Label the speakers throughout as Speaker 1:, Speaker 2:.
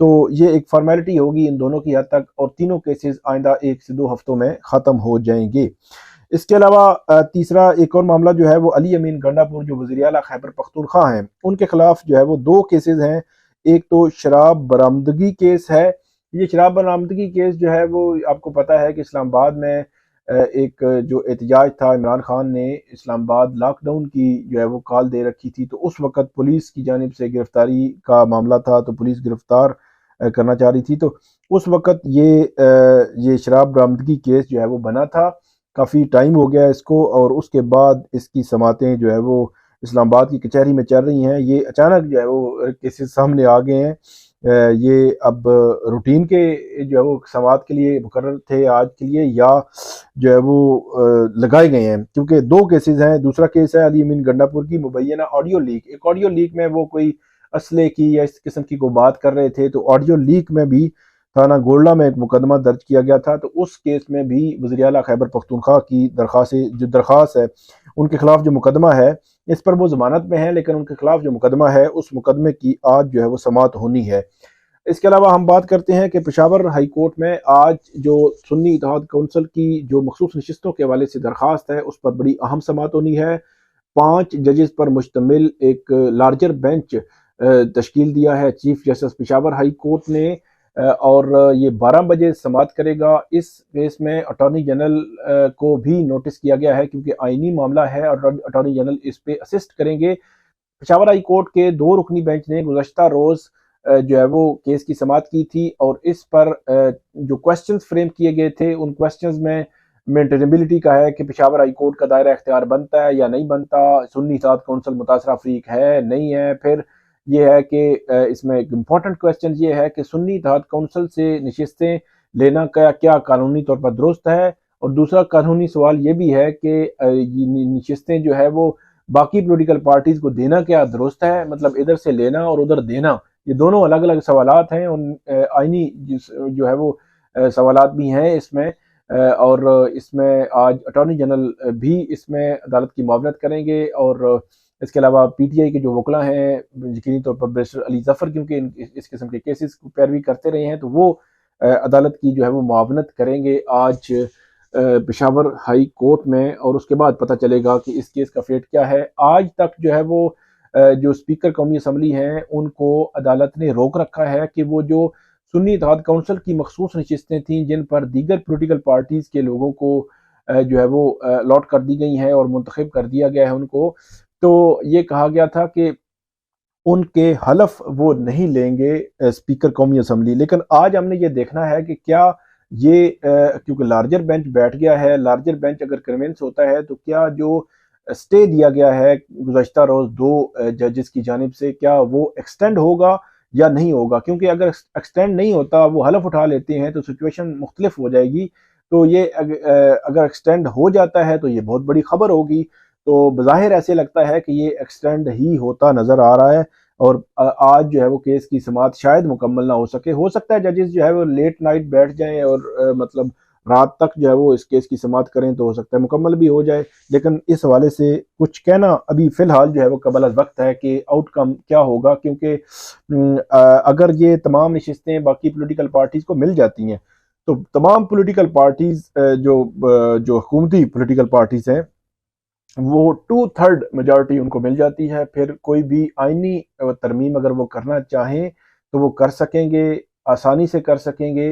Speaker 1: تو یہ ایک فارمیلٹی ہوگی ان دونوں کی حد تک، اور تینوں کیسز آئندہ 1 سے 2 ہفتوں میں ختم ہو جائیں گے۔ اس کے علاوہ تیسرا ایک اور معاملہ جو ہے وہ علی امین گنڈا پور جو وزیر اعلیٰ خیبر پختونخوا ہیں، ان کے خلاف جو ہے وہ 2 کیسز ہیں۔ ایک تو شراب برآمدگی کیس ہے۔ یہ شراب برآمدگی کیس جو ہے وہ آپ کو پتہ ہے کہ اسلام آباد میں ایک جو احتجاج تھا، عمران خان نے اسلام آباد لاک ڈاؤن کی جو ہے وہ کال دے رکھی تھی، تو اس وقت پولیس کی جانب سے گرفتاری کا معاملہ تھا، تو پولیس گرفتار کرنا چاہ رہی تھی، تو اس وقت یہ شراب برآمدگی کیس جو ہے وہ بنا تھا۔ کافی ٹائم ہو گیا اس کو، اور اس کے بعد اس کی سماعتیں جو ہے وہ اسلام آباد کی کچہری میں چل رہی ہیں۔ یہ اچانک جو ہے وہ کیسز سامنے آ گئے ہیں، یہ اب روٹین کے جو ہے وہ سماعت کے لیے مقرر تھے آج کے لیے، یا جو ہے وہ لگائے گئے ہیں، کیونکہ 2 کیسز ہیں۔ دوسرا کیس ہے علی امین گنڈا پور کی مبینہ آڈیو لیک۔ ایک آڈیو لیک میں وہ کوئی اسلحے کی یا اس قسم کی کوئی بات کر رہے تھے، تو آڈیو لیک میں بھی تھانہ گولڈا میں ایک مقدمہ درج کیا گیا تھا، تو اس کیس میں بھی وزیر اعلیٰ خیبر پختونخوا کی درخواست ہے، ان کے خلاف جو مقدمہ ہے، اس پر وہ ضمانت میں ہے، لیکن ان کے خلاف جو مقدمہ ہے اس مقدمے کی آج جو ہے وہ سماعت ہونی ہے۔ اس کے علاوہ ہم بات کرتے ہیں کہ پشاور ہائی کورٹ میں آج جو سنی اتحاد کونسل کی جو مخصوص نشستوں کے حوالے سے درخواست ہے، اس پر بڑی اہم سماعت ہونی ہے۔ 5 ججز پر مشتمل ایک لارجر بینچ تشکیل دیا ہے chief justice Peshawar high court نے، اور یہ 12 بجے سماعت کرے گا۔ اس کیس میں اٹارنی جنرل کو بھی نوٹس کیا گیا ہے، کیونکہ آئینی معاملہ ہے اور اٹارنی جنرل اس پہ اسسٹ کریں گے۔ پشاور ہائی کورٹ کے 2 رکنی بینچ نے گزشتہ روز جو ہے وہ کیس کی سماعت کی تھی، اور اس پر جو کوسچنز فریم کیے گئے تھے، ان کوسچنز میں مینٹینیبلٹی کا ہے کہ پشاور ہائی کورٹ کا دائرہ اختیار بنتا ہے یا نہیں بنتا، سنی اتحاد کونسل متاثرہ فریق ہے نہیں ہے۔ پھر یہ ہے کہ اس میں ایک امپورٹنٹ کوسچن یہ ہے کہ سنی اتحاد کونسل سے نشستیں لینا کیا قانونی طور پر درست ہے، اور دوسرا قانونی سوال یہ بھی ہے کہ نشستیں جو ہے وہ باقی پولیٹیکل پارٹیز کو دینا کیا درست ہے، مطلب ادھر سے لینا اور ادھر دینا، یہ دونوں الگ الگ سوالات ہیں، ان آئینی جو ہے وہ سوالات بھی ہیں اس میں، اور اس میں آج اٹارنی جنرل بھی اس میں عدالت کی معاونت کریں گے، اور اس کے علاوہ پی ٹی آئی کے جو وکلا ہیں یقینی طور پر بیرسٹر علی ظفر، کیونکہ اس قسم کے کیسز کو پیروی کرتے رہے ہیں، تو وہ عدالت کی جو ہے وہ معاونت کریں گے آج پشاور ہائی کورٹ میں، اور اس کے بعد پتہ چلے گا کہ اس کیس کا فیٹ کیا ہے۔ آج تک جو ہے وہ جو اسپیکر قومی اسمبلی ہیں ان کو عدالت نے روک رکھا ہے کہ وہ جو سنی اتحاد کونسل کی مخصوص نشستیں تھیں جن پر دیگر پولیٹیکل پارٹیز کے لوگوں کو جو ہے وہ الاٹ کر دی گئی ہیں اور منتخب کر دیا گیا ہے ان کو، تو یہ کہا گیا تھا کہ ان کے حلف وہ نہیں لیں گے اسپیکر قومی اسمبلی۔ لیکن آج ہم نے یہ دیکھنا ہے کہ کیا یہ کیونکہ لارجر بینچ بیٹھ گیا ہے، لارجر بینچ اگر کنونس ہوتا ہے تو کیا جو سٹے دیا گیا ہے گزشتہ روز 2 ججز کی جانب سے، کیا وہ ایکسٹینڈ ہوگا یا نہیں ہوگا، کیونکہ اگر ایکسٹینڈ نہیں ہوتا، وہ حلف اٹھا لیتے ہیں تو سچویشن مختلف ہو جائے گی، تو یہ اگر ایکسٹینڈ ہو جاتا ہے تو یہ بہت بڑی خبر ہوگی۔ تو بظاہر ایسے لگتا ہے کہ یہ ایکسٹینڈ ہی ہوتا نظر آ رہا ہے، اور آج جو ہے وہ کیس کی سماعت شاید مکمل نہ ہو سکتا ہے ججز جو ہے وہ لیٹ نائٹ بیٹھ جائیں اور مطلب رات تک جو ہے وہ اس کیس کی سماعت کریں، تو ہو سکتا ہے مکمل بھی ہو جائے، لیکن اس حوالے سے کچھ کہنا ابھی فی الحال جو ہے وہ قبل از وقت ہے کہ آؤٹ کم کیا ہوگا، کیونکہ اگر یہ تمام نشستیں باقی پولیٹیکل پارٹیز کو مل جاتی ہیں تو تمام پولیٹیکل پارٹیز جو حکومتی پولیٹیکل پارٹیز ہیں وہ 2/3 میجارٹی ان کو مل جاتی ہے، پھر کوئی بھی آئینی ترمیم اگر وہ کرنا چاہیں تو وہ کر سکیں گے، آسانی سے کر سکیں گے،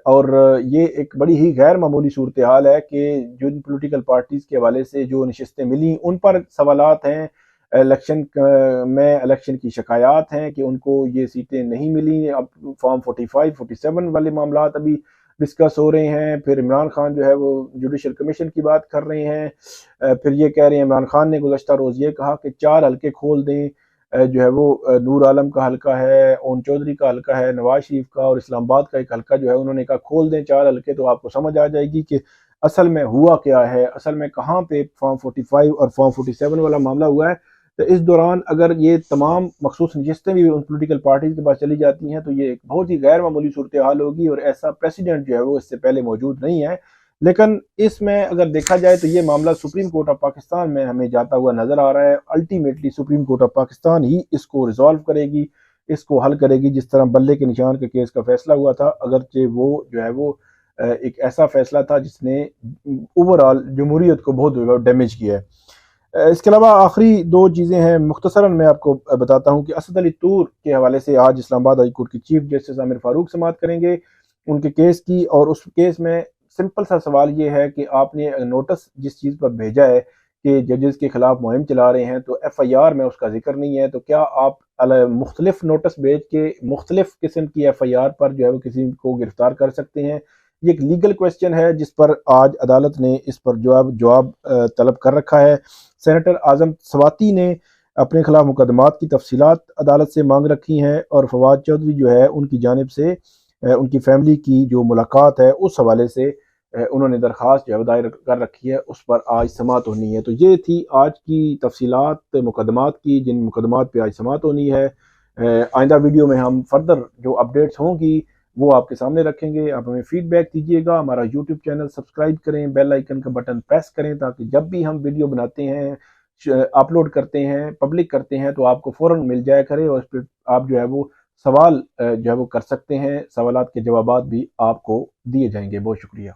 Speaker 1: اور یہ ایک بڑی ہی غیر معمولی صورتحال ہے کہ جن پولیٹیکل پارٹیز کے حوالے سے جو نشستیں ملی ان پر سوالات ہیں، الیکشن کی شکایات ہیں کہ ان کو یہ سیٹیں نہیں ملی، اب فارم 45 47 والے معاملات ابھی ڈسکس ہو رہے ہیں، پھر عمران خان جو ہے وہ جوڈیشل کمیشن کی بات کر رہے ہیں، پھر یہ کہہ رہے ہیں عمران خان نے گزشتہ روز یہ کہا کہ 4 حلقے کھول دیں، جو ہے وہ نور عالم کا حلقہ ہے، اون چودھری کا حلقہ ہے، نواز شریف کا، اور اسلام آباد کا ایک حلقہ جو ہے انہوں نے کہا کھول دیں 4 حلقے، تو آپ کو سمجھ آ جائے گی کہ اصل میں ہوا کیا ہے، اصل میں کہاں پہ فارم 45 اور فارم 47 والا معاملہ ہوا ہے۔ تو اس دوران اگر یہ تمام مخصوص نشستیں بھی ان پولیٹیکل پارٹیز کے پاس چلی جاتی ہیں تو یہ ایک بہت ہی غیر معمولی صورتحال ہوگی، اور ایسا پریسیڈنٹ جو ہے وہ اس سے پہلے موجود نہیں ہے۔ لیکن اس میں اگر دیکھا جائے تو یہ معاملہ سپریم کورٹ آف پاکستان میں ہمیں جاتا ہوا نظر آ رہا ہے، ultimately supreme court of Pakistan ہی اس کو ریزالو کرے گی، اس کو حل کرے گی، جس طرح بلے کے نشان کے کیس کا فیصلہ ہوا تھا، اگرچہ وہ جو ہے وہ ایک ایسا فیصلہ تھا جس نے اوورآل جمہوریت کو بہت ڈیمیج کیا ہے۔ اس کے علاوہ آخری دو چیزیں ہیں، مختصراً میں آپ کو بتاتا ہوں کہ اسد علی طور کے حوالے سے آج اسلام آباد ہائی کورٹ کی چیف جسٹس عامر فاروق سماعت کریں گے ان کے کیس کی، اور اس کیس میں سمپل سا سوال یہ ہے کہ آپ نے نوٹس جس چیز پر بھیجا ہے کہ ججز کے خلاف مہم چلا رہے ہیں تو ایف آئی آر میں اس کا ذکر نہیں ہے، تو کیا آپ مختلف نوٹس بھیج کے مختلف قسم کی ایف آئی آر پر جو ہے وہ کسی کو گرفتار کر سکتے ہیں؟ یہ ایک لیگل کویسچن ہے جس پر آج عدالت نے اس پر جواب طلب کر رکھا ہے۔ سینیٹر اعظم سواتی نے اپنے خلاف مقدمات کی تفصیلات عدالت سے مانگ رکھی ہیں، اور فواد چودھری جو ہے ان کی جانب سے ان کی فیملی کی جو ملاقات ہے اس حوالے سے انہوں نے درخواست جو ہے دائر کر رکھی ہے، اس پر آج سماعت ہونی ہے۔ تو یہ تھی آج کی تفصیلات مقدمات کی، جن مقدمات پہ آج سماعت ہونی ہے۔ آئندہ ویڈیو میں ہم فردر جو اپڈیٹس ہوں گی وہ آپ کے سامنے رکھیں گے۔ آپ ہمیں فیڈ بیک دیجیے گا، ہمارا یوٹیوب چینل سبسکرائب کریں، بیل آئیکن کا بٹن پریس کریں تاکہ جب بھی ہم ویڈیو بناتے ہیں، اپلوڈ کرتے ہیں، پبلک کرتے ہیں تو آپ کو فوراً مل جایا کرے، اور اس پہ آپ جو ہے وہ سوال جو ہے وہ کر سکتے ہیں، سوالات کے جوابات بھی آپ کو دیے جائیں گے۔ بہت شکریہ۔